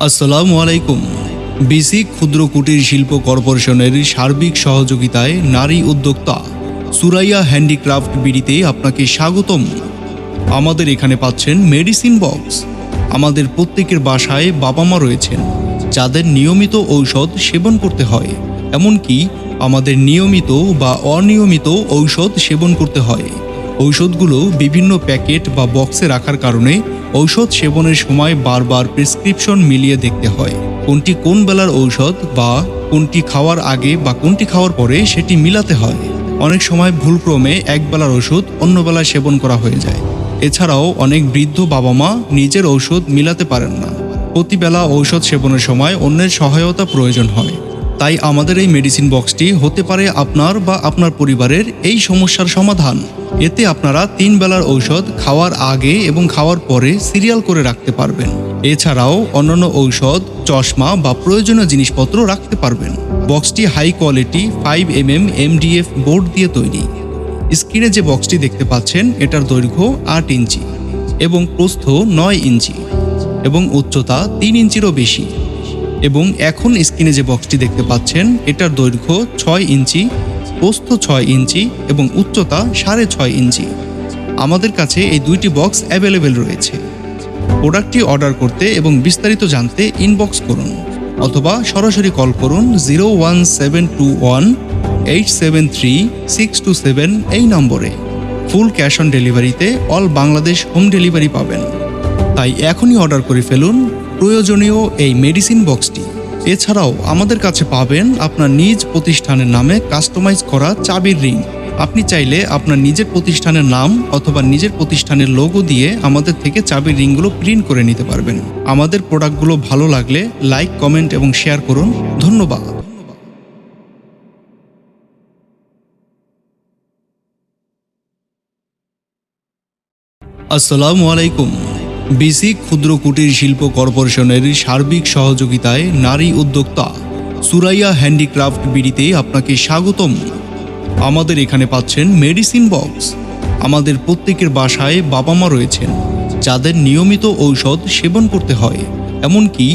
আসসালামু আলাইকুম। বিসি ক্ষুদ্র কুটির শিল্প কর্পোরেশনের সার্বিক সহযোগিতায় নারী উদ্যোক্তা সুরাইয়া হ্যান্ডিক্রাফট বিডিতে আপনাকে স্বাগতম। আমাদের এখানে পাচ্ছেন মেডিসিন বক্স। আমাদের প্রত্যেকের বাসায় বাবা মা রয়েছেন যাদের নিয়মিত ঔষধ সেবন করতে হয়, এমনকি আমাদের নিয়মিত বা অনিয়মিত ঔষধ সেবন করতে হয়। ঔষধগুলো বিভিন্ন প্যাকেট বা বক্সে রাখার কারণে ঔষধ সেবনের সময় বারবার প্রেসক্রিপশন মিলিয়ে দেখতে হয়, কোনটি কোন বেলার ঔষধ বা কোনটি খাওয়ার আগে বা কোনটি খাওয়ার পরে সেটি মিলাতে হয়। অনেক সময় ভুলক্রমে এক বেলার ওষুধ অন্য বেলায় সেবন করা হয়ে যায়। এছাড়াও অনেক বৃদ্ধ বাবা মা নিজের ঔষধ মিলাতে পারেন না। প্রতিবেলা ঔষধ সেবনের সময় অন্যের সহায়তা প্রয়োজন হয়। তাই আমাদের এই মেডিসিন বক্সটি হতে পারে আপনার বা আপনার পরিবারের এই সমস্যার সমাধান। এতে আপনারা 3 বেলার ঔষধ খাওয়ার আগে এবং খাওয়ার পরে সিরিয়াল করে রাখতে পারবেন। এছাড়াও অন্যান্য ঔষধ, চশমা বা প্রয়োজনীয় জিনিসপত্র রাখতে পারবেন। বক্সটি high quality 5mm MDF board দিয়ে তৈরি। স্ক্রিনে যে বক্সটি দেখতে পাচ্ছেন এটার দৈর্ঘ্য 8 ইঞ্চি এবং প্রস্থ 9 ইঞ্চি এবং উচ্চতা 3 ইঞ্চিরও বেশি। এবং এখন স্ক্রিনে যে বক্সটি দেখতে পাচ্ছেন এটার দৈর্ঘ্য 6 ইঞ্চি, প্রস্থ 6 ইঞ্চি এবং উচ্চতা 6.5 ইঞ্চি। আমাদের কাছে এই দুইটি বক্স অ্যাভেলেবেল রয়েছে। প্রোডাক্টটি অর্ডার করতে এবং বিস্তারিত জানতে ইনবক্স করুন অথবা সরাসরি কল করুন 01721873627 এই নম্বরে। ফুল ক্যাশ অন ডেলিভারিতে অল বাংলাদেশ হোম ডেলিভারি পাবেন। তাই এখনই অর্ডার করে ফেলুন প্রয়োজনীয় এই মেডিসিন বক্সটি। এছাড়াও আমাদের কাছে পাবেন আপনার নিজ প্রতিষ্ঠানের নামে কাস্টমাইজ করা চাবির রিং। আপনি চাইলে আপনার নিজের প্রতিষ্ঠানের নাম অথবা নিজের প্রতিষ্ঠানের লোগো দিয়ে আমাদের থেকে চাবির রিংগুলো প্রিন্ট করে নিতে পারবেন। আমাদের প্রোডাক্টগুলো ভালো লাগলে লাইক, কমেন্ট এবং শেয়ার করুন। ধন্যবাদ। আসসালামু আলাইকুম। বিসি ক্ষুদ্র কুটির শিল্প কর্পোরেশনের সার্বিক সহযোগিতায় নারী উদ্যোক্তা সুরাইয়া হ্যান্ডিক্রাফট বিডিতে আপনাকে স্বাগতম। আমাদের এখানে পাচ্ছেন মেডিসিন বক্স। আমাদের প্রত্যেকের বাসায় বাবা মা রয়েছেন যাদের নিয়মিত ঔষধ সেবন করতে হয়, এমনকি